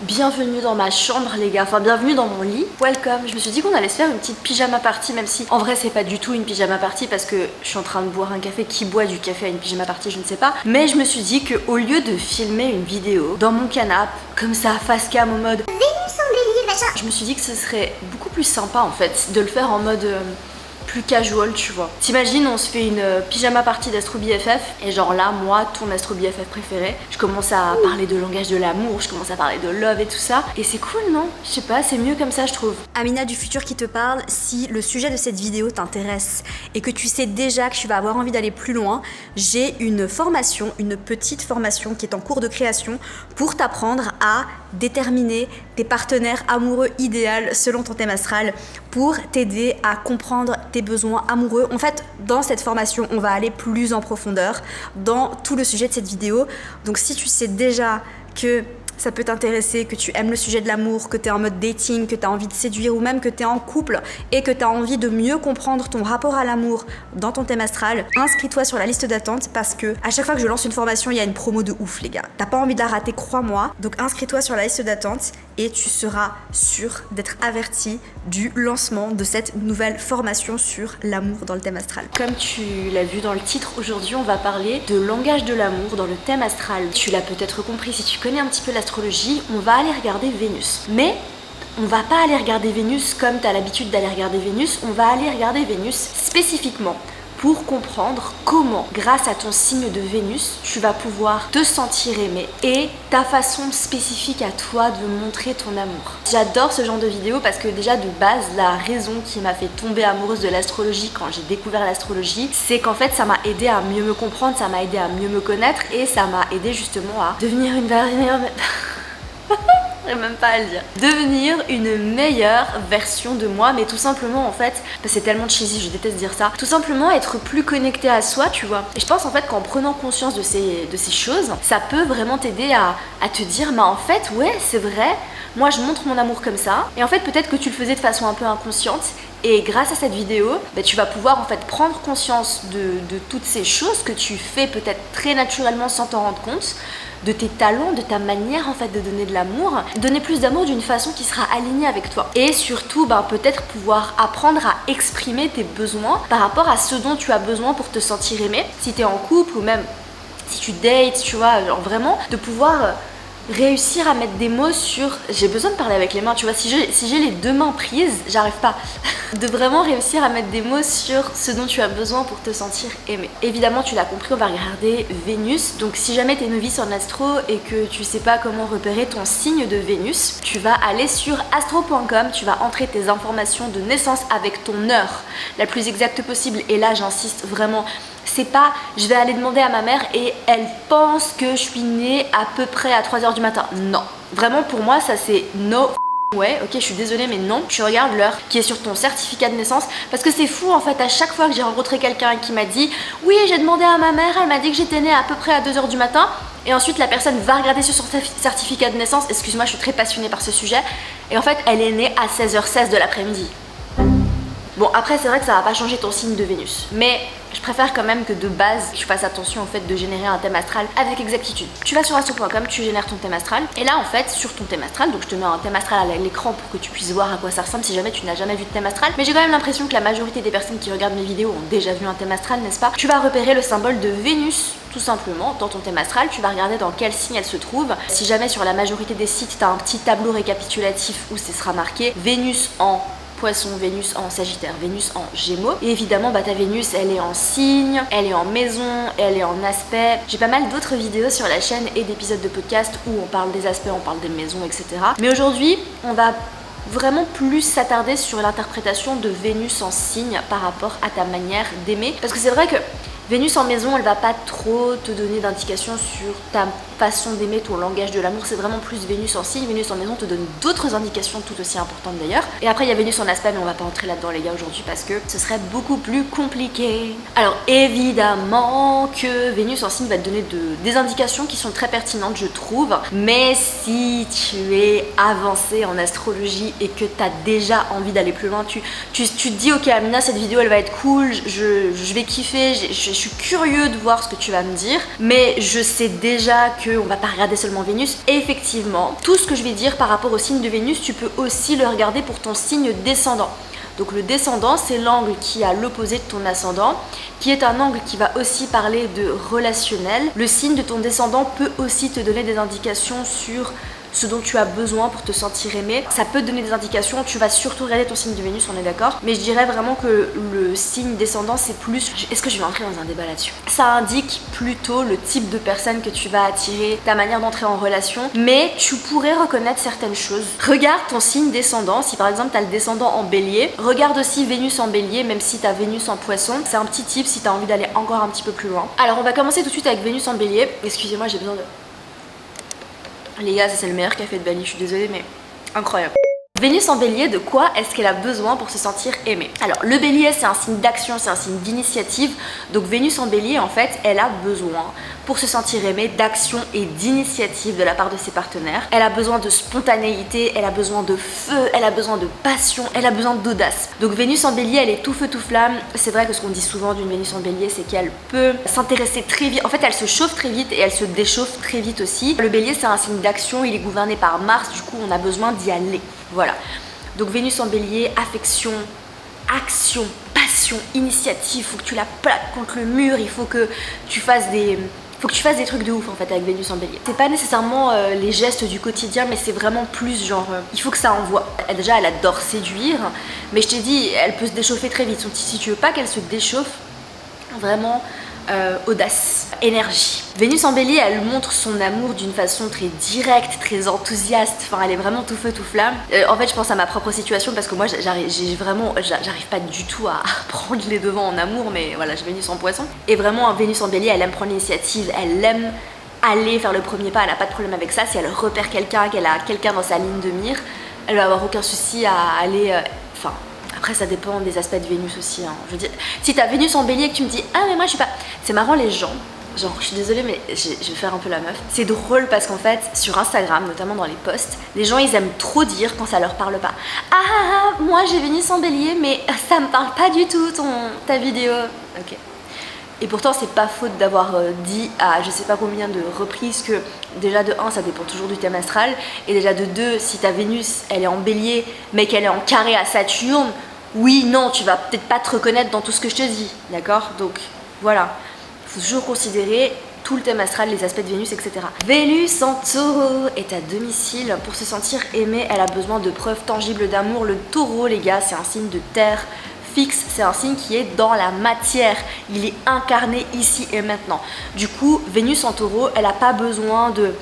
Bienvenue dans ma chambre les gars, enfin bienvenue dans mon lit, welcome. Je me suis dit qu'on allait se faire une petite pyjama party, même si en vrai c'est pas du tout une pyjama party parce que je suis en train de boire un café. Qui boit du café à une pyjama party, je ne sais pas. Mais je me suis dit qu'au lieu de filmer une vidéo dans mon canapé, comme ça, face cam, au mode Vénus en délire, machin, je me suis dit que ce serait beaucoup plus sympa en fait de le faire en mode plus casual, tu vois. T'imagines, on se fait une pyjama party d'Astro BFF et genre là, moi, ton Astro BFF préféré, je commence à parler de langage de l'amour, je commence à parler de love et tout ça. Et c'est cool, non? Je sais pas, c'est mieux comme ça, je trouve. Amina du futur qui te parle, si le sujet de cette vidéo t'intéresse et que tu sais déjà que tu vas avoir envie d'aller plus loin, j'ai une formation, une petite formation qui est en cours de création pour t'apprendre à déterminer tes partenaires amoureux idéaux selon ton thème astral, pour t'aider à comprendre tes besoins amoureux. En fait, dans cette formation, on va aller plus en profondeur dans tout le sujet de cette vidéo. Donc si tu sais déjà que ça peut t'intéresser, que tu aimes le sujet de l'amour, que tu es en mode dating, que tu as envie de séduire ou même que tu es en couple et que tu as envie de mieux comprendre ton rapport à l'amour dans ton thème astral, inscris-toi sur la liste d'attente parce que à chaque fois que je lance une formation, il y a une promo de ouf les gars. T'as pas envie de la rater, crois-moi. Donc inscris-toi sur la liste d'attente et tu seras sûr d'être averti du lancement de cette nouvelle formation sur l'amour dans le thème astral. Comme tu l'as vu dans le titre, aujourd'hui on va parler de langage de l'amour dans le thème astral. Tu l'as peut-être compris si tu connais un petit peu l'astrologie, on va aller regarder Vénus. Mais on va pas aller regarder Vénus comme tu as l'habitude d'aller regarder Vénus, on va aller regarder Vénus spécifiquement pour comprendre comment, grâce à ton signe de Vénus, tu vas pouvoir te sentir aimé et ta façon spécifique à toi de montrer ton amour. J'adore ce genre de vidéo parce que déjà de base, la raison qui m'a fait tomber amoureuse de l'astrologie quand j'ai découvert l'astrologie, c'est qu'en fait ça m'a aidé à mieux me comprendre, ça m'a aidé à mieux me connaître et ça m'a aidé justement à devenir une meilleure... même pas à le dire. Devenir une meilleure version de moi, mais tout simplement en fait, c'est tellement cheesy, je déteste dire ça, tout simplement être plus connecté à soi, tu vois. Et je pense en fait qu'en prenant conscience de ces choses, ça peut vraiment t'aider à te dire, bah en fait, ouais, c'est vrai, moi je montre mon amour comme ça, et en fait peut-être que tu le faisais de façon un peu inconsciente, et grâce à cette vidéo, bah, tu vas pouvoir en fait prendre conscience de toutes ces choses que tu fais peut-être très naturellement sans t'en rendre compte, de tes talents, de ta manière en fait de donner de l'amour, donner plus d'amour d'une façon qui sera alignée avec toi. Et surtout, bah, peut-être pouvoir apprendre à exprimer tes besoins par rapport à ce dont tu as besoin pour te sentir aimé. Si tu es en couple ou même si tu dates, tu vois, genre vraiment de pouvoir réussir à mettre des mots sur... J'ai besoin de parler avec les mains, tu vois, si j'ai les deux mains prises, j'arrive pas. De vraiment réussir à mettre des mots sur ce dont tu as besoin pour te sentir aimé. Évidemment, tu l'as compris, on va regarder Vénus. Donc si jamais t'es novice en astro et que tu sais pas comment repérer ton signe de Vénus, tu vas aller sur astro.com, tu vas entrer tes informations de naissance avec ton heure la plus exacte possible. Et là, j'insiste vraiment, c'est pas je vais aller demander à ma mère et elle pense que je suis née à peu près à 3h du matin. Non. Vraiment pour moi ça c'est no ouais, ok, je suis désolée mais non. Tu regardes l'heure qui est sur ton certificat de naissance parce que c'est fou en fait, à chaque fois que j'ai rencontré quelqu'un qui m'a dit oui j'ai demandé à ma mère, elle m'a dit que j'étais née à peu près à 2h du matin et ensuite la personne va regarder sur son certificat de naissance, excuse-moi je suis très passionnée par ce sujet, et en fait elle est née à 16h16 de l'après-midi. Bon après c'est vrai que ça va pas changer ton signe de Vénus, mais je préfère quand même que de base tu fasses attention au fait de générer un thème astral avec exactitude. Tu vas sur astro.com, tu génères ton thème astral et là en fait sur ton thème astral, donc je te mets un thème astral à l'écran pour que tu puisses voir à quoi ça ressemble si jamais tu n'as jamais vu de thème astral, mais j'ai quand même l'impression que la majorité des personnes qui regardent mes vidéos ont déjà vu un thème astral, n'est-ce pas? Tu vas repérer le symbole de Vénus tout simplement dans ton thème astral, tu vas regarder dans quel signe elle se trouve. Si jamais sur la majorité des sites tu as un petit tableau récapitulatif où ce sera marqué Vénus en Poisson, Vénus en Sagittaire, Vénus en Gémeaux. Et évidemment, bah, ta Vénus, elle est en signe, elle est en maison, elle est en aspect. J'ai pas mal d'autres vidéos sur la chaîne et d'épisodes de podcast où on parle des aspects, on parle des maisons, etc. Mais aujourd'hui, on va vraiment plus s'attarder sur l'interprétation de Vénus en signe par rapport à ta manière d'aimer. Parce que c'est vrai que Vénus en maison, elle va pas trop te donner d'indications sur ta façon d'aimer, ton langage de l'amour, c'est vraiment plus Vénus en signe. Vénus en maison te donne d'autres indications tout aussi importantes d'ailleurs. Et après il y a Vénus en aspect, mais on va pas entrer là-dedans les gars aujourd'hui parce que ce serait beaucoup plus compliqué. Alors évidemment que Vénus en signe va te donner des indications qui sont très pertinentes je trouve, mais si tu es avancé en astrologie et que tu as déjà envie d'aller plus loin, tu te dis ok Amina, cette vidéo elle va être cool, je vais kiffer, je suis curieux de voir ce que tu vas me dire, mais je sais déjà qu'on va pas regarder seulement Vénus. Et effectivement, tout ce que je vais dire par rapport au signe de Vénus, tu peux aussi le regarder pour ton signe descendant. Donc le descendant, c'est l'angle qui est à l'opposé de ton ascendant, qui est un angle qui va aussi parler de relationnel. Le signe de ton descendant peut aussi te donner des indications sur ce dont tu as besoin pour te sentir aimé. Ça peut te donner des indications, tu vas surtout regarder ton signe de Vénus, on est d'accord. Mais je dirais vraiment que le signe descendant, c'est plus... Est-ce que je vais entrer dans un débat là-dessus? Ça indique plutôt le type de personne que tu vas attirer, ta manière d'entrer en relation, mais tu pourrais reconnaître certaines choses. Regarde ton signe descendant, si par exemple tu as le descendant en bélier, regarde aussi Vénus en bélier, même si tu as Vénus en poisson. C'est un petit tip si tu as envie d'aller encore un petit peu plus loin. Alors on va commencer tout de suite avec Vénus en bélier. Excusez-moi, j'ai besoin de... Les gars, c'est le meilleur café de Bali, je suis désolée, mais incroyable. Vénus en bélier, de quoi est-ce qu'elle a besoin pour se sentir aimée? Alors, le bélier, c'est un signe d'action, c'est un signe d'initiative. Donc, Vénus en bélier, en fait, elle a besoin, pour se sentir aimée, d'action et d'initiative de la part de ses partenaires. Elle a besoin de spontanéité, elle a besoin de feu, elle a besoin de passion, elle a besoin d'audace. Donc, Vénus en bélier, elle est tout feu, tout flamme. C'est vrai que ce qu'on dit souvent d'une Vénus en bélier, c'est qu'elle peut s'intéresser très vite. En fait, elle se chauffe très vite et elle se déchauffe très vite aussi. Le bélier, c'est un signe d'action, il est gouverné par Mars, du coup, on a besoin d'y aller. Voilà. Donc Vénus en bélier, affection, action, passion, initiative, faut que tu la plaques contre le mur, il faut que tu fasses des trucs de ouf en fait avec Vénus en bélier. C'est pas nécessairement les gestes du quotidien, mais c'est vraiment plus genre il faut que ça envoie. Déjà elle adore séduire, mais je t'ai dit elle peut se déchauffer très vite. Si tu veux pas qu'elle se déchauffe, vraiment audace, énergie. Vénus en bélier, elle montre son amour d'une façon très directe, très enthousiaste, enfin elle est vraiment tout feu tout flamme. En fait je pense à ma propre situation parce que moi j'arrive pas du tout à prendre les devants en amour, mais voilà, j'ai Vénus en poisson. Et vraiment Vénus en bélier, elle aime prendre l'initiative, elle aime aller faire le premier pas, elle a pas de problème avec ça. Si elle repère quelqu'un, qu'elle a quelqu'un dans sa ligne de mire, elle va avoir aucun souci à aller... Après ça dépend des aspects de Vénus aussi, hein. Je veux dire, si t'as Vénus en bélier et que tu me dis ah mais moi je suis pas... C'est marrant les gens, genre je suis désolée mais je vais faire un peu la meuf. C'est drôle parce qu'en fait sur Instagram, notamment dans les posts, les gens ils aiment trop dire quand ça leur parle pas. Moi j'ai Vénus en bélier mais ça me parle pas du tout ta vidéo. Ok. Et pourtant c'est pas faute d'avoir dit à je sais pas combien de reprises que déjà de 1 ça dépend toujours du thème astral, et déjà de 2 si ta Vénus elle est en bélier mais qu'elle est en carré à Saturne, oui non tu vas peut-être pas te reconnaître dans tout ce que je te dis, d'accord? Donc voilà, faut toujours considérer tout le thème astral, les aspects de Vénus, etc. Vénus en taureau est à domicile. Pour se sentir aimée, elle a besoin de preuves tangibles d'amour. Le taureau les gars c'est un signe de terre fixe, c'est un signe qui est dans la matière, il est incarné ici et maintenant. Du coup, Vénus en taureau, elle n'a pas besoin de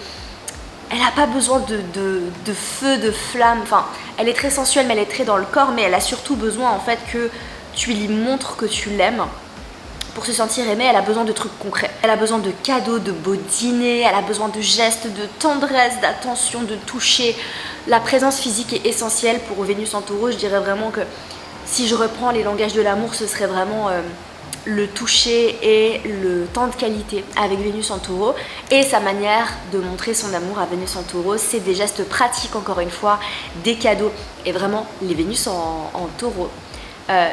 feu, de flamme, enfin, elle est très sensuelle, mais elle est très dans le corps, mais elle a surtout besoin en fait que tu lui montres que tu l'aimes. Pour se sentir aimée, elle a besoin de trucs concrets. Elle a besoin de cadeaux, de beaux dîners, elle a besoin de gestes, de tendresse, d'attention, de toucher. La présence physique est essentielle pour Vénus en taureau. Je dirais vraiment que si je reprends les langages de l'amour, ce serait vraiment le toucher et le temps de qualité avec Vénus en taureau. Et sa manière de montrer son amour à Vénus en taureau, c'est des gestes pratiques, encore une fois, des cadeaux. Et vraiment, les Vénus en taureau,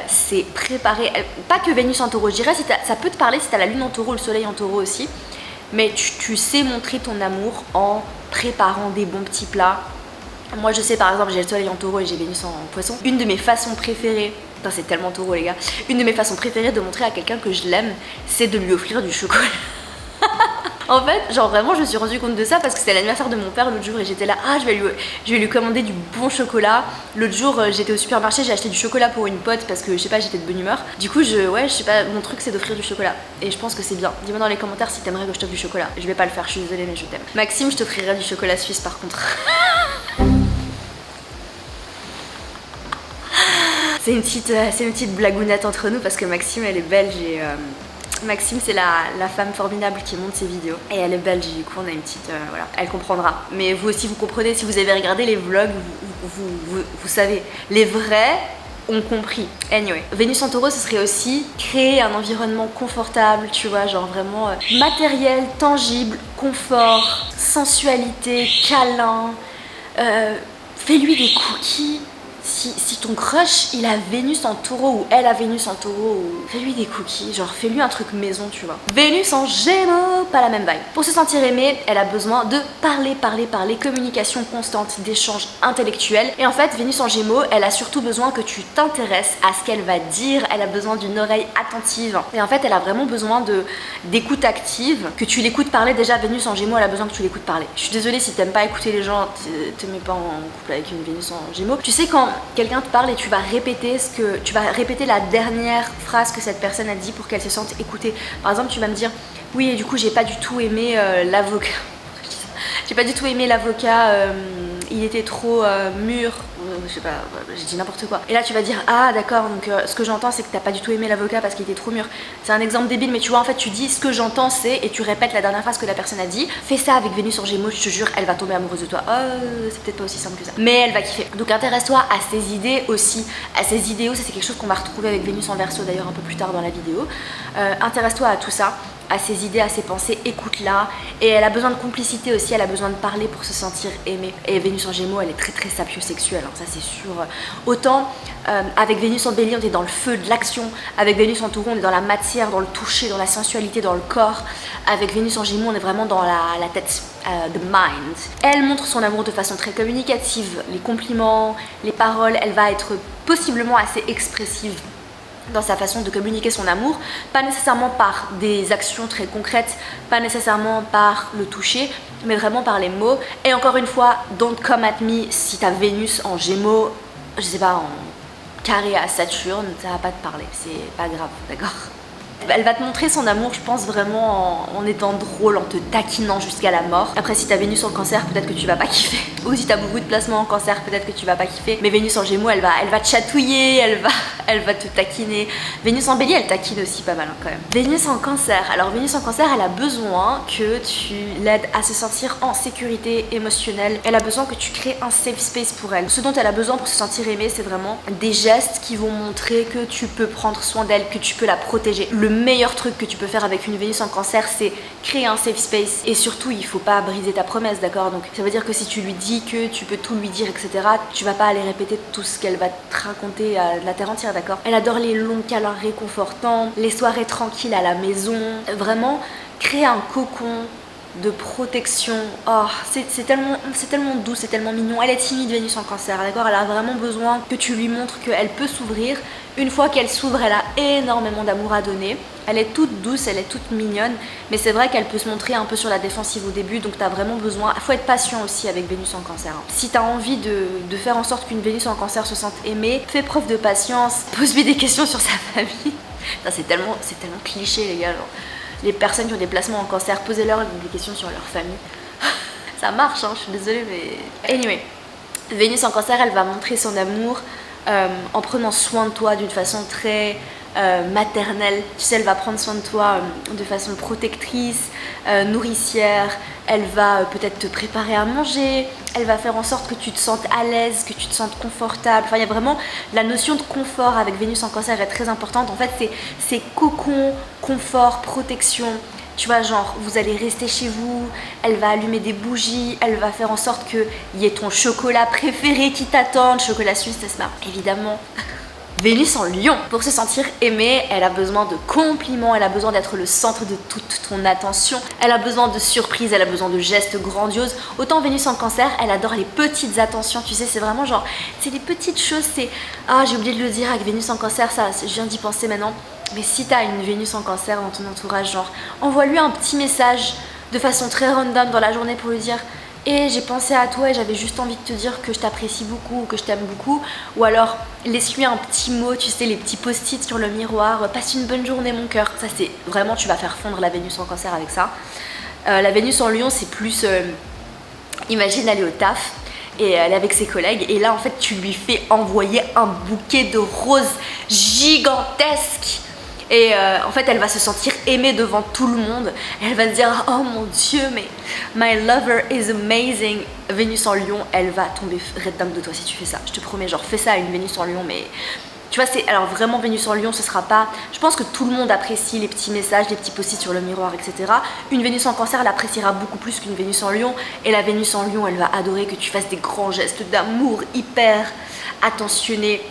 c'est préparer, pas que Vénus en taureau, je dirais, ça peut te parler si tu as la lune en taureau, le soleil en taureau aussi, mais tu sais montrer ton amour en préparant des bons petits plats. Moi je sais par exemple, j'ai le soleil en taureau et j'ai Vénus en poisson. Une de mes façons préférées, putain c'est tellement taureau les gars, une de mes façons préférées de montrer à quelqu'un que je l'aime, c'est de lui offrir du chocolat. En fait, genre vraiment je me suis rendu compte de ça parce que c'était l'anniversaire de mon père l'autre jour et j'étais là, je vais lui commander du bon chocolat. L'autre jour j'étais au supermarché, j'ai acheté du chocolat pour une pote parce que je sais pas, j'étais de bonne humeur. Du coup je sais pas, mon truc c'est d'offrir du chocolat et je pense que c'est bien. Dis-moi dans les commentaires si t'aimerais que je t'offre du chocolat. Je vais pas le faire, je suis désolée mais je t'aime. Maxime, je t'offrirai du chocolat suisse par contre. C'est une petite blagounette entre nous parce que Maxime elle est belge et Maxime c'est la femme formidable qui monte ses vidéos et elle est belge, du coup on a une petite voilà, elle comprendra. Mais vous aussi vous comprenez, si vous avez regardé les vlogs, vous savez, les vrais ont compris. Anyway, Vénus en taureau ce serait aussi créer un environnement confortable, tu vois, genre vraiment matériel, tangible, confort, sensualité, câlin, fais-lui des cookies. Si ton crush il a Vénus en taureau ou elle a Vénus en taureau, fais-lui des cookies, genre fais-lui un truc maison, tu vois. Vénus en gémeaux, pas la même vibe. Pour se sentir aimée, elle a besoin de parler, communication constante, d'échanges intellectuels. Et en fait, Vénus en gémeaux, elle a surtout besoin que tu t'intéresses à ce qu'elle va dire, elle a besoin d'une oreille attentive. Et en fait, elle a vraiment besoin d'écoute active, que tu l'écoutes parler. Déjà, Vénus en gémeaux, elle a besoin que tu l'écoutes parler. Je suis désolée si t'aimes pas écouter les gens, te mets pas en couple avec une Vénus en gémeaux. Tu sais quand quelqu'un te parle et tu vas répéter la dernière phrase que cette personne a dit pour qu'elle se sente écoutée. Par exemple, tu vas me dire oui, et du coup j'ai pas du tout aimé l'avocat. J'ai pas du tout aimé l'avocat, il était trop mûr, je sais pas, j'ai dit n'importe quoi. Et là tu vas dire ah d'accord, donc ce que j'entends c'est que t'as pas du tout aimé l'avocat parce qu'il était trop mûr. C'est un exemple débile, mais tu vois en fait tu dis ce que j'entends c'est, et tu répètes la dernière phrase que la personne a dit. Fais ça avec Vénus en gémeaux, je te jure, elle va tomber amoureuse de toi. C'est peut-être pas aussi simple que ça, mais elle va kiffer. Donc intéresse-toi à ses idées aussi, à ses idéaux. Ça c'est quelque chose qu'on va retrouver avec Vénus en Verseau d'ailleurs un peu plus tard dans la vidéo. Intéresse-toi à tout ça, à ses idées, à ses pensées, écoute-la. Et elle a besoin de complicité aussi, elle a besoin de parler pour se sentir aimée. Et Vénus en gémeaux, elle est très très sapiosexuelle, hein, ça c'est sûr. Autant avec Vénus en bélier, on est dans le feu de l'action. Avec Vénus en taureau, on est dans la matière, dans le toucher, dans la sensualité, dans le corps. Avec Vénus en gémeaux, on est vraiment dans la tête, the mind. Elle montre son amour de façon très communicative. Les compliments, les paroles, elle va être possiblement assez expressive dans sa façon de communiquer son amour, pas nécessairement par des actions très concrètes, pas nécessairement par le toucher, mais vraiment par les mots. Et encore une fois, don't come at me si t'as Vénus en gémeaux, je sais pas, en carré à Saturne, ça va pas te parler, c'est pas grave, d'accord? Elle va te montrer son amour, je pense, vraiment en étant drôle, en te taquinant jusqu'à la mort. Après, si t'as Vénus en cancer, peut-être que tu vas pas kiffer. Ou si t'as beaucoup de placements en cancer, peut-être que tu vas pas kiffer. Mais Vénus en gémeaux, elle va te chatouiller, elle va te taquiner. Vénus en bélier, elle taquine aussi pas mal, hein, quand même. Vénus en cancer. Alors Vénus en cancer, elle a besoin que tu l'aides à se sentir en sécurité émotionnelle. Elle a besoin que tu crées un safe space pour elle. Ce dont elle a besoin pour se sentir aimée, c'est vraiment des gestes qui vont montrer que tu peux prendre soin d'elle, que tu peux la protéger. Le meilleur truc que tu peux faire avec une Vénus en cancer, c'est créer un safe space. Et surtout, il faut pas briser ta promesse, d'accord? Donc ça veut dire que si tu lui dis que tu peux tout lui dire, etc., tu vas pas aller répéter tout ce qu'elle va te raconter à la terre entière, d'accord? Elle adore les longs câlins réconfortants, les soirées tranquilles à la maison. Vraiment, créer un cocon de protection. Oh, c'est tellement doux, c'est tellement mignon. Elle est timide, Vénus en cancer, d'accord? Elle a vraiment besoin que tu lui montres qu'elle peut s'ouvrir. Une fois qu'elle s'ouvre, elle a énormément d'amour à donner. Elle est toute douce, elle est toute mignonne, mais c'est vrai qu'elle peut se montrer un peu sur la défensive au début, donc t'as vraiment besoin. Faut être patient aussi avec Vénus en cancer, hein. Si t'as envie de faire en sorte qu'une Vénus en cancer se sente aimée, fais preuve de patience, pose-lui des questions sur sa famille. C'est tellement cliché, les gars, genre. Les personnes qui ont des placements en cancer, posez-leur des questions sur leur famille. Ça marche, hein, je suis désolée, mais... Anyway, Vénus en cancer, elle va montrer son amour en prenant soin de toi d'une façon très maternelle. Tu sais, elle va prendre soin de toi de façon protectrice, nourricière. Elle va peut-être te préparer à manger. Elle va faire en sorte que tu te sentes à l'aise, que tu te sentes confortable. Enfin, il y a vraiment la notion de confort avec Vénus en cancer est très importante. En fait, c'est cocon, confort, protection. Tu vois, genre, vous allez rester chez vous, elle va allumer des bougies, elle va faire en sorte qu'il y ait ton chocolat préféré qui t'attend, le chocolat suisse, n'est-ce pas? Évidemment. Vénus en lion. Pour se sentir aimée, elle a besoin de compliments, elle a besoin d'être le centre de toute ton attention, elle a besoin de surprises, elle a besoin de gestes grandioses. Autant Vénus en cancer, elle adore les petites attentions, tu sais, c'est vraiment genre, c'est les petites choses, c'est... Ah, j'ai oublié de le dire avec Vénus en cancer, ça, je viens d'y penser maintenant. Mais si t'as une Vénus en cancer dans ton entourage, genre, envoie-lui un petit message de façon très random dans la journée pour lui dire « Et j'ai pensé à toi et j'avais juste envie de te dire que je t'apprécie beaucoup ou que je t'aime beaucoup. » Ou alors, laisse-lui un petit mot, tu sais, les petits post-it sur le miroir « Passe une bonne journée mon cœur. » Ça, c'est vraiment, tu vas faire fondre la Vénus en cancer avec ça. La Vénus en lion, c'est plus... imagine aller au taf et elle est avec ses collègues et là, en fait, tu lui fais envoyer un bouquet de roses gigantesque. Et en fait, elle va se sentir aimée devant tout le monde. Et elle va se dire « Oh mon Dieu, mais my lover is amazing !» Vénus en lion, elle va tomber red dingue de toi si tu fais ça. Je te promets, genre fais ça à une Vénus en lion, mais Tu vois, alors vraiment Vénus en Lion, ce sera pas... Je pense que tout le monde apprécie les petits messages, les petits post-it sur le miroir, etc. Une Vénus en Cancer, elle appréciera beaucoup plus qu'une Vénus en Lion. Et la Vénus en Lion, elle va adorer que tu fasses des grands gestes d'amour hyper attentionnés,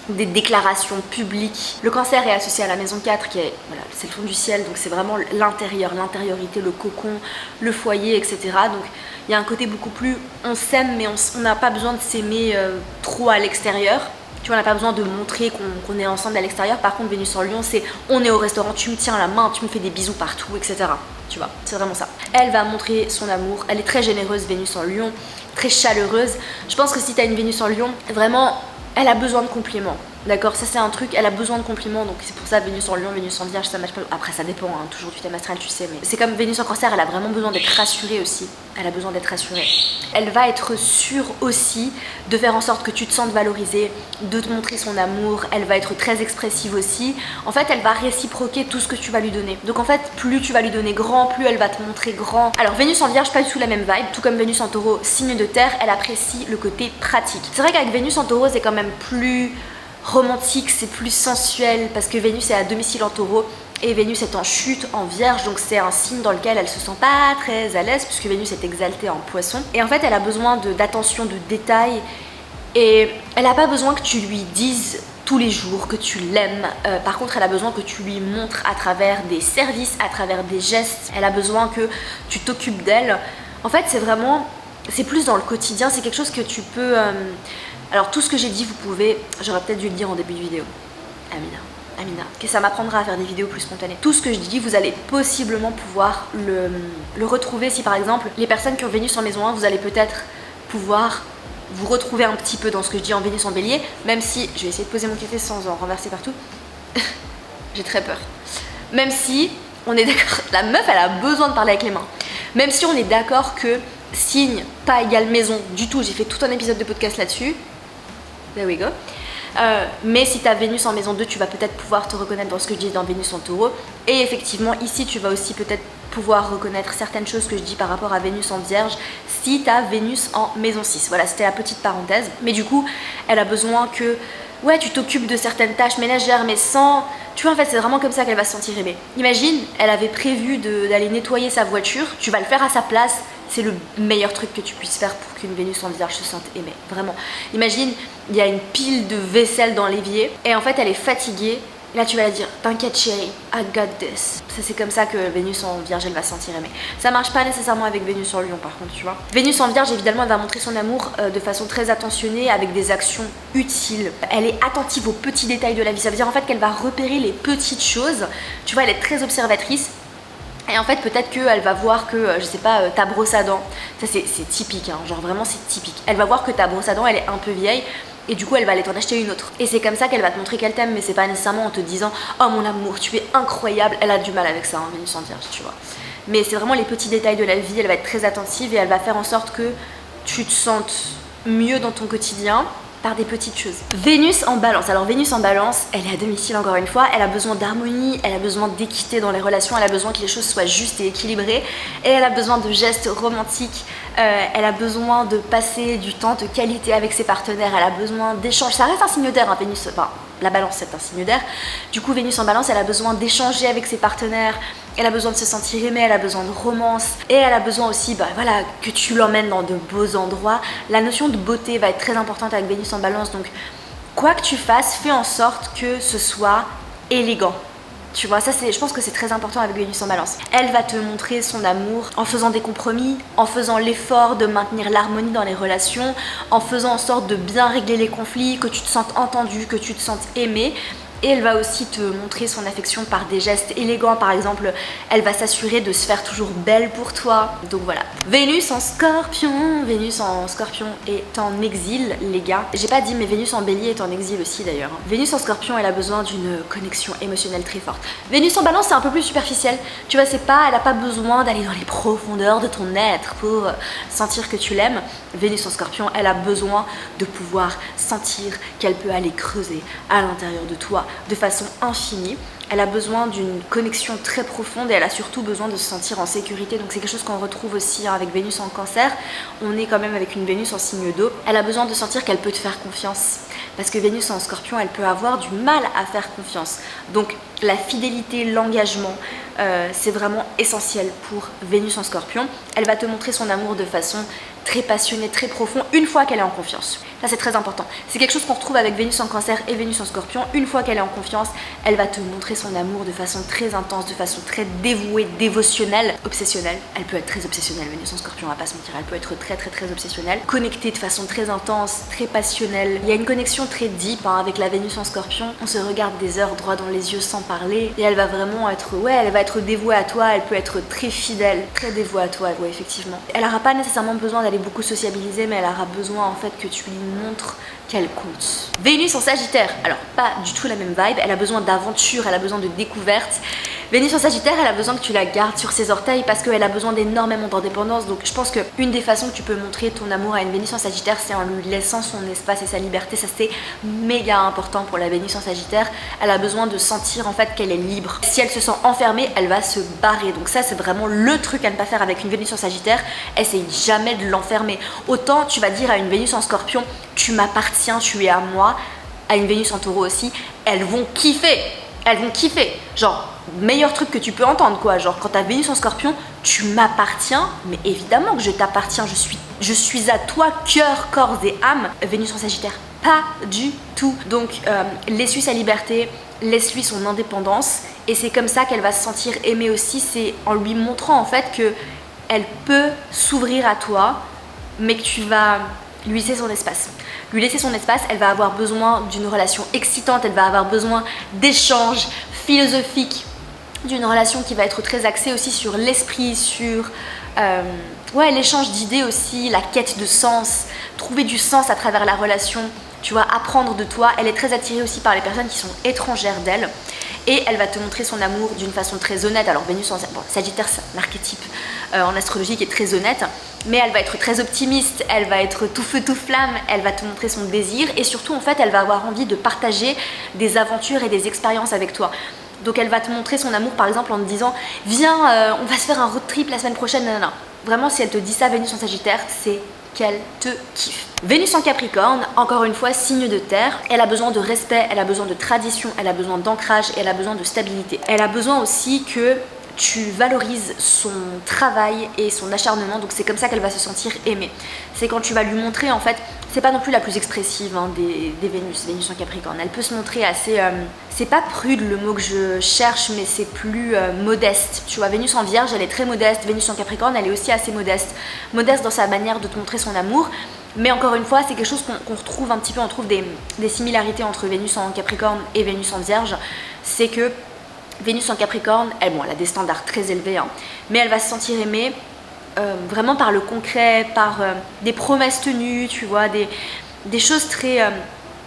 des déclarations publiques. Le Cancer est associé à la maison 4 qui est, voilà, c'est le fond du ciel, donc c'est vraiment l'intérieur, l'intériorité, le cocon, le foyer, etc. Donc il y a un côté beaucoup plus, on s'aime mais on n'a pas besoin de s'aimer trop à l'extérieur. Tu vois, on n'a pas besoin de montrer qu'on est ensemble à l'extérieur. Par contre, Vénus en Lion, c'est on est au restaurant, tu me tiens la main, tu me fais des bisous partout, etc. Tu vois, c'est vraiment ça. Elle va montrer son amour, elle est très généreuse, Vénus en Lion, très chaleureuse. Je pense que si tu as une Vénus en Lion, vraiment, elle a besoin de compliments. D'accord, ça c'est un truc, elle a besoin de compliments, donc c'est pour ça Vénus en Lion, Vénus en Vierge, ça marche pas. Après ça dépend, hein, toujours du thème astral, tu sais, mais c'est comme Vénus en Cancer, elle a vraiment besoin d'être rassurée aussi. Elle a besoin d'être rassurée. Elle va être sûre aussi de faire en sorte que tu te sentes valorisée, de te montrer son amour. Elle va être très expressive aussi. En fait, elle va réciproquer tout ce que tu vas lui donner. Donc en fait, plus tu vas lui donner grand, plus elle va te montrer grand. Alors Vénus en Vierge, pas du tout la même vibe, tout comme Vénus en Taureau, signe de terre, elle apprécie le côté pratique. C'est vrai qu'avec Vénus en Taureau, c'est quand même plus romantique, c'est plus sensuel parce que Vénus est à domicile en Taureau et Vénus est en chute en Vierge, donc c'est un signe dans lequel elle se sent pas très à l'aise puisque Vénus est exaltée en Poisson. Et en fait, elle a besoin d'attention, de détails, et elle n'a pas besoin que tu lui dises tous les jours que tu l'aimes. Par contre, elle a besoin que tu lui montres à travers des services, à travers des gestes. Elle a besoin que tu t'occupes d'elle. En fait, c'est plus dans le quotidien, c'est quelque chose que tu peux... Alors tout ce que j'ai dit, vous pouvez, j'aurais peut-être dû le dire en début de vidéo, Amina, que ça m'apprendra à faire des vidéos plus spontanées. Tout ce que je dis, vous allez possiblement pouvoir le retrouver si par exemple, les personnes qui ont Vénus en maison 1, vous allez peut-être pouvoir vous retrouver un petit peu dans ce que je dis en Vénus en Bélier, même si, je vais essayer de poser mon café sans en renverser partout, j'ai très peur. Même si, on est d'accord, la meuf elle a besoin de parler avec les mains. Même si on est d'accord que signe pas égale maison du tout, j'ai fait tout un épisode de podcast là-dessus. There we go. Mais si tu as Vénus en maison 2, tu vas peut-être pouvoir te reconnaître dans ce que je dis dans Vénus en Taureau. Et effectivement, ici, tu vas aussi peut-être pouvoir reconnaître certaines choses que je dis par rapport à Vénus en Vierge si tu as Vénus en maison 6. Voilà, c'était la petite parenthèse. Mais du coup, elle a besoin que ouais, tu t'occupes de certaines tâches ménagères, mais sans... Tu vois, en fait, c'est vraiment comme ça qu'elle va se sentir aimée. Imagine, elle avait prévu d'aller nettoyer sa voiture, tu vas le faire à sa place. C'est le meilleur truc que tu puisses faire pour qu'une Vénus en Vierge se sente aimée, vraiment. Imagine, il y a une pile de vaisselle dans l'évier et en fait elle est fatiguée. Et là tu vas la dire, t'inquiète chérie, I got this. Ça c'est comme ça que Vénus en Vierge elle va se sentir aimée. Ça marche pas nécessairement avec Vénus en Lion par contre, tu vois. Vénus en Vierge évidemment elle va montrer son amour de façon très attentionnée avec des actions utiles. Elle est attentive aux petits détails de la vie. Ça veut dire en fait qu'elle va repérer les petites choses. Tu vois, elle est très observatrice. Et en fait, peut-être qu'elle va voir que, je sais pas, ta brosse à dents, ça c'est typique, hein, genre vraiment c'est typique. Elle va voir que ta brosse à dents, elle est un peu vieille, et du coup, elle va aller t'en acheter une autre. Et c'est comme ça qu'elle va te montrer qu'elle t'aime, mais c'est pas nécessairement en te disant « Oh mon amour, tu es incroyable », elle a du mal avec ça, hein, Vénus en Vierge, tu vois. Mais c'est vraiment les petits détails de la vie, elle va être très attentive, et elle va faire en sorte que tu te sentes mieux dans ton quotidien, par des petites choses. Vénus en Balance. Alors Vénus en Balance, elle est à domicile encore une fois, elle a besoin d'harmonie, elle a besoin d'équité dans les relations, elle a besoin que les choses soient justes et équilibrées, et elle a besoin de gestes romantiques, elle a besoin de passer du temps de qualité avec ses partenaires, elle a besoin d'échanges. Ça reste un signe d'air, hein, Vénus, enfin la Balance c'est un signe d'air. Du coup Vénus en Balance, elle a besoin d'échanger avec ses partenaires, elle a besoin de se sentir aimée, elle a besoin de romance, et elle a besoin aussi voilà, que tu l'emmènes dans de beaux endroits. La notion de beauté va être très importante avec Vénus en Balance, donc quoi que tu fasses, fais en sorte que ce soit élégant. Tu vois, ça je pense que c'est très important avec Vénus en Balance. Elle va te montrer son amour en faisant des compromis, en faisant l'effort de maintenir l'harmonie dans les relations, en faisant en sorte de bien régler les conflits, que tu te sentes entendu, que tu te sentes aimé. Et elle va aussi te montrer son affection par des gestes élégants. Par exemple, elle va s'assurer de se faire toujours belle pour toi. Donc voilà. Vénus en Scorpion. Vénus en Scorpion est en exil, les gars. J'ai pas dit, mais Vénus en Bélier est en exil aussi d'ailleurs. Vénus en Scorpion, elle a besoin d'une connexion émotionnelle très forte. Vénus en Balance, c'est un peu plus superficiel. Tu vois, elle a pas besoin d'aller dans les profondeurs de ton être pour sentir que tu l'aimes. Vénus en Scorpion, elle a besoin de pouvoir sentir qu'elle peut aller creuser à l'intérieur de toi de façon infinie. Elle a besoin d'une connexion très profonde et elle a surtout besoin de se sentir en sécurité. Donc c'est quelque chose qu'on retrouve aussi avec Vénus en Cancer. On est quand même avec une Vénus en signe d'eau. Elle a besoin de sentir qu'elle peut te faire confiance. Parce que Vénus en Scorpion, elle peut avoir du mal à faire confiance. Donc la fidélité, l'engagement, c'est vraiment essentiel pour Vénus en Scorpion. Elle va te montrer son amour de façon très passionnée, très profonde, une fois qu'elle est en confiance. Ça, c'est très important. C'est quelque chose qu'on retrouve avec Vénus en Cancer et Vénus en Scorpion. Une fois qu'elle est en confiance, elle va te montrer son amour de façon très intense, de façon très dévouée, dévotionnelle, obsessionnelle. Elle peut être très obsessionnelle, Vénus en Scorpion, on va pas se mentir. Elle peut être très très très obsessionnelle, connectée de façon très intense, très passionnelle. Il y a une connexion très deep avec la Vénus en Scorpion. On se regarde des heures droit dans les yeux sans parler et elle va vraiment être, elle va être dévouée à toi. Elle peut être très fidèle, très dévouée à toi, ouais, effectivement. Elle n'aura pas nécessairement besoin d'aller beaucoup sociabiliser, mais elle aura besoin en fait que tu lui montres qu'elle compte. Vénus en Sagittaire, alors pas du tout la même vibe, elle a besoin d'aventure, elle a besoin de découverte. Vénus en Sagittaire, elle a besoin que tu la gardes sur ses orteils parce qu'elle a besoin d'énormément d'indépendance. Donc je pense qu'une des façons que tu peux montrer ton amour à une Vénus en Sagittaire, c'est en lui laissant son espace et sa liberté. Ça, c'est méga important pour la Vénus en Sagittaire. Elle a besoin de sentir en fait qu'elle est libre. Si elle se sent enfermée, elle va se barrer. Donc ça, c'est vraiment le truc à ne pas faire avec une Vénus en Sagittaire. Essaye jamais de l'enfermer. Autant tu vas dire à une Vénus en Scorpion, tu m'appartiens, tu es à moi. À une Vénus en Taureau aussi, elles vont kiffer. Elles vont kiffer. Genre, meilleur truc que tu peux entendre, quoi. Genre, quand t'as Vénus en Scorpion, tu m'appartiens, mais évidemment que je t'appartiens. Je suis à toi, cœur, corps et âme. Vénus en Sagittaire, pas du tout. Donc, laisse-lui sa liberté, laisse-lui son indépendance. Et c'est comme ça qu'elle va se sentir aimée aussi. C'est en lui montrant, en fait, que elle peut s'ouvrir à toi, mais que tu vas lui laisser son espace. Lui laisser son espace, elle va avoir besoin d'une relation excitante, elle va avoir besoin d'échanges philosophiques, d'une relation qui va être très axée aussi sur l'esprit, sur l'échange d'idées aussi, la quête de sens, trouver du sens à travers la relation, tu vois, apprendre de toi. Elle est très attirée aussi par les personnes qui sont étrangères d'elle. Et elle va te montrer son amour d'une façon très honnête. Alors Vénus en Sagittaire, c'est un archétype en astrologie qui est très honnête, mais elle va être très optimiste, elle va être tout feu tout flamme, elle va te montrer son désir et surtout en fait elle va avoir envie de partager des aventures et des expériences avec toi. Donc elle va te montrer son amour par exemple en te disant viens on va se faire un road trip la semaine prochaine, non. Vraiment si elle te dit ça Vénus en Sagittaire, c'est qu'elle te kiffe. Vénus en Capricorne, encore une fois, signe de terre. Elle a besoin de respect, elle a besoin de tradition, elle a besoin d'ancrage et elle a besoin de stabilité. Elle a besoin aussi que tu valorises son travail et son acharnement, donc c'est comme ça qu'elle va se sentir aimée. C'est quand tu vas lui montrer, en fait, c'est pas non plus la plus expressive des Vénus en Capricorne. Elle peut se montrer assez, c'est pas prude le mot que je cherche, mais c'est plus modeste. Tu vois, Vénus en Vierge, elle est très modeste. Vénus en Capricorne, elle est aussi assez modeste. Modeste dans sa manière de te montrer son amour. Mais encore une fois, c'est quelque chose qu'on retrouve un petit peu, on trouve des similarités entre Vénus en Capricorne et Vénus en Vierge. C'est que Vénus en Capricorne, elle a des standards très élevés, mais elle va se sentir aimée vraiment par le concret, par des promesses tenues, tu vois, des choses très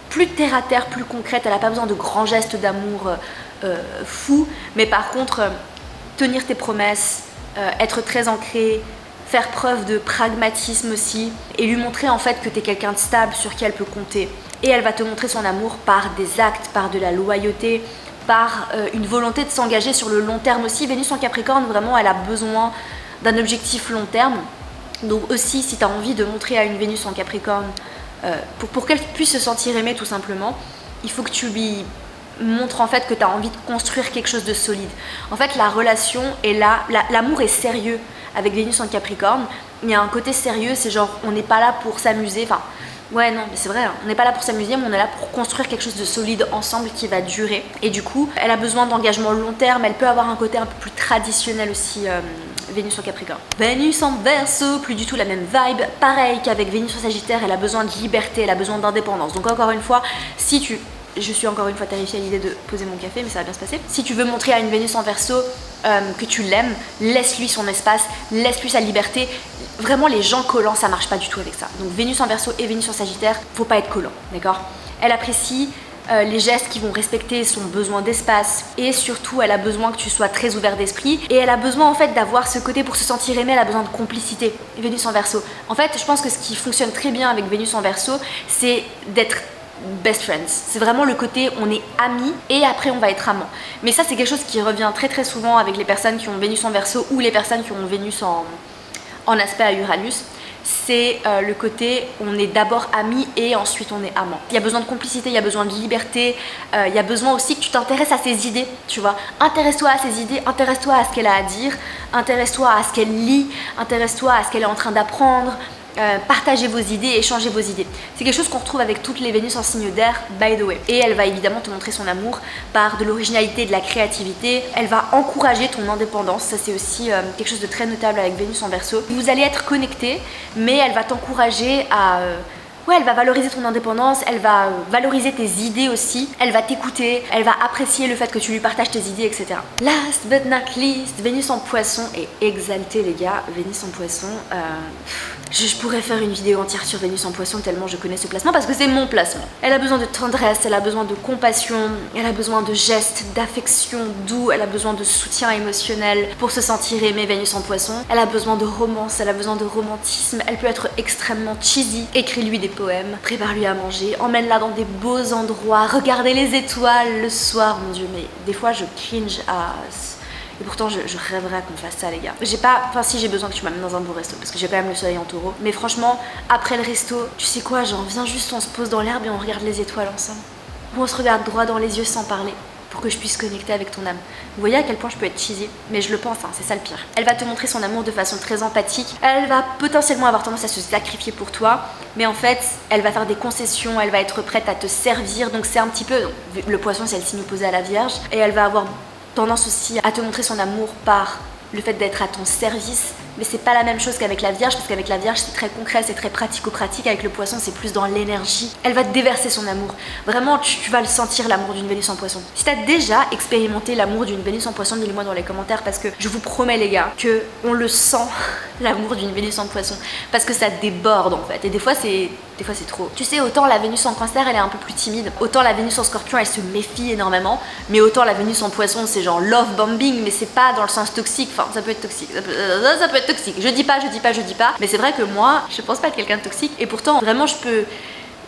plus terre à terre, plus concrètes. Elle n'a pas besoin de grands gestes d'amour fous, mais par contre, tenir tes promesses, être très ancrée, faire preuve de pragmatisme aussi, et lui montrer en fait que tu es quelqu'un de stable sur qui elle peut compter. Et elle va te montrer son amour par des actes, par de la loyauté, par une volonté de s'engager sur le long terme aussi. Vénus en Capricorne, vraiment, elle a besoin d'un objectif long terme. Donc aussi, si tu as envie de montrer à une Vénus en Capricorne, pour qu'elle puisse se sentir aimée tout simplement, il faut que tu lui montres en fait que tu as envie de construire quelque chose de solide. En fait, la relation est là, l'amour est sérieux avec Vénus en Capricorne. Il y a un côté sérieux, c'est genre, on n'est pas là pour s'amuser, enfin... Ouais, non, mais c'est vrai, on n'est pas là pour s'amuser, mais on est là pour construire quelque chose de solide ensemble qui va durer. Et du coup, elle a besoin d'engagement long terme, elle peut avoir un côté un peu plus traditionnel aussi, Vénus en Capricorne. Vénus en Verseau, plus du tout la même vibe. Pareil qu'avec Vénus en Sagittaire, elle a besoin de liberté, elle a besoin d'indépendance. Donc encore une fois, je suis encore une fois terrifiée à l'idée de poser mon café, mais ça va bien se passer. Si tu veux montrer à une Vénus en Verseau que tu l'aimes, laisse-lui son espace, laisse-lui sa liberté. Vraiment, les gens collants, ça marche pas du tout avec ça. Donc Vénus en Verseau et Vénus en Sagittaire, faut pas être collant, d'accord? Elle apprécie les gestes qui vont respecter son besoin d'espace et surtout, elle a besoin que tu sois très ouvert d'esprit et elle a besoin en fait d'avoir ce côté pour se sentir aimée, elle a besoin de complicité. Vénus en Verseau. En fait, je pense que ce qui fonctionne très bien avec Vénus en Verseau, c'est d'être best friends. C'est vraiment le côté on est amis et après on va être amants. Mais ça c'est quelque chose qui revient très très souvent avec les personnes qui ont Vénus en Verseau ou les personnes qui ont Vénus en aspect à Uranus. C'est le côté on est d'abord amis et ensuite on est amants. Il y a besoin de complicité, il y a besoin de liberté, il y a besoin aussi que tu t'intéresses à ses idées, tu vois. Intéresse-toi à ses idées, intéresse-toi à ce qu'elle a à dire, intéresse-toi à ce qu'elle lit, intéresse-toi à ce qu'elle est en train d'apprendre. Partagez vos idées, échangez vos idées. C'est quelque chose qu'on retrouve avec toutes les Vénus en signe d'air, by the way. Et elle va évidemment te montrer son amour par de l'originalité, de la créativité. Elle va encourager ton indépendance. Ça c'est aussi quelque chose de très notable avec Vénus en Verseau. Vous allez être connectés, mais elle va t'encourager à... Ouais, elle va valoriser ton indépendance, elle va valoriser tes idées aussi, elle va t'écouter, elle va apprécier le fait que tu lui partages tes idées, etc. Last but not least, Vénus en Poisson est exaltée les gars. Vénus en Poisson, je pourrais faire une vidéo entière sur Vénus en Poisson tellement je connais ce placement parce que c'est mon placement. Elle a besoin de tendresse, elle a besoin de compassion, elle a besoin de gestes, d'affection doux, elle a besoin de soutien émotionnel pour se sentir aimée. Vénus en Poisson, elle a besoin de romance, elle a besoin de romantisme, elle peut être extrêmement cheesy. Écris-lui des poèmes, prépare-lui à manger, emmène-la dans des beaux endroits, regardez les étoiles le soir, mon dieu, mais des fois je cringe à... Et pourtant je rêverais qu'on fasse ça les gars. J'ai pas... Enfin si j'ai besoin que tu m'amènes dans un beau resto parce que j'ai quand même le soleil en taureau. Mais franchement, après le resto, tu sais quoi, genre viens juste, on se pose dans l'herbe et on regarde les étoiles ensemble. Ou on se regarde droit dans les yeux sans parler. Pour que je puisse connecter avec ton âme. Vous voyez à quel point je peux être cheesy, mais je le pense, hein, c'est ça le pire. Elle va te montrer son amour de façon très empathique. Elle va potentiellement avoir tendance à se sacrifier pour toi, mais en fait, elle va faire des concessions, elle va être prête à te servir. Donc c'est un petit peu... Le Poisson, c'est le signe opposé à la Vierge. Et elle va avoir tendance aussi à te montrer son amour par le fait d'être à ton service. Mais c'est pas la même chose qu'avec la Vierge, parce qu'avec la Vierge c'est très concret, c'est très pratico-pratique. Avec le Poisson c'est plus dans l'énergie. Elle va te déverser son amour. Vraiment tu vas le sentir, l'amour d'une Vénus en Poisson. Si t'as déjà expérimenté l'amour d'une Vénus en Poisson, dis-le moi dans les commentaires, parce que je vous promets les gars que on le sent, l'amour d'une Vénus en Poisson, parce que ça déborde en fait. Et des fois c'est trop. Tu sais, autant la Vénus en Cancer elle est un peu plus timide, autant la Vénus en Scorpion elle se méfie énormément, mais autant la Vénus en Poisson c'est genre love bombing, mais c'est pas dans le sens toxique. Enfin ça peut être toxique, ça peut être toxique. Je dis pas, mais c'est vrai que moi, je pense pas être quelqu'un de toxique et pourtant vraiment je peux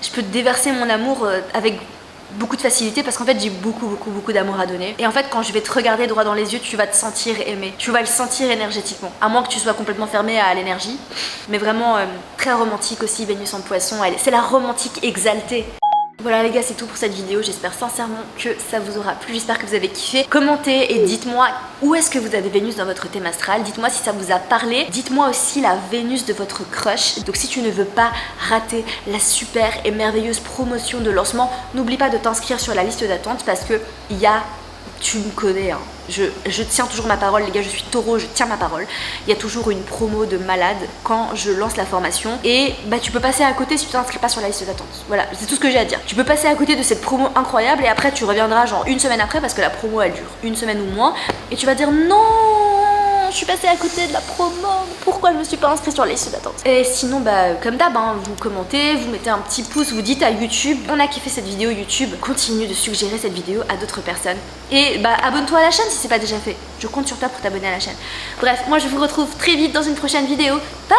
te déverser mon amour avec beaucoup de facilité parce qu'en fait j'ai beaucoup d'amour à donner. Et en fait quand je vais te regarder droit dans les yeux, tu vas te sentir aimé, tu vas le sentir énergétiquement, à moins que tu sois complètement fermé à l'énergie. Mais vraiment très romantique aussi Vénus en Poisson, c'est la romantique exaltée. Voilà les gars, c'est tout pour cette vidéo, j'espère sincèrement que ça vous aura plu, j'espère que vous avez kiffé. Commentez et dites-moi où est-ce que vous avez Vénus dans votre thème astral, dites-moi si ça vous a parlé, dites-moi aussi la Vénus de votre crush. Donc si tu ne veux pas rater la super et merveilleuse promotion de lancement, n'oublie pas de t'inscrire sur la liste d'attente parce que tu me connais, hein. Je tiens toujours ma parole les gars, je suis taureau, je tiens ma parole. Il y a toujours une promo de malade quand je lance la formation. Et bah tu peux passer à côté si tu t'inscris pas sur la liste d'attente. Voilà, c'est tout ce que j'ai à dire. Tu peux passer à côté de cette promo incroyable et après tu reviendras genre une semaine après parce que la promo elle dure une semaine ou moins. Et tu vas dire non, je suis passée à côté de la promo, pourquoi je me suis pas inscrite sur la liste d'attente. Et sinon bah comme d'hab hein, vous commentez, vous mettez un petit pouce, vous dites à YouTube on a kiffé cette vidéo, YouTube continue de suggérer cette vidéo à d'autres personnes. Et bah abonne-toi à la chaîne si c'est pas déjà fait, je compte sur toi pour t'abonner à la chaîne. Bref, moi je vous retrouve très vite dans une prochaine vidéo, bye.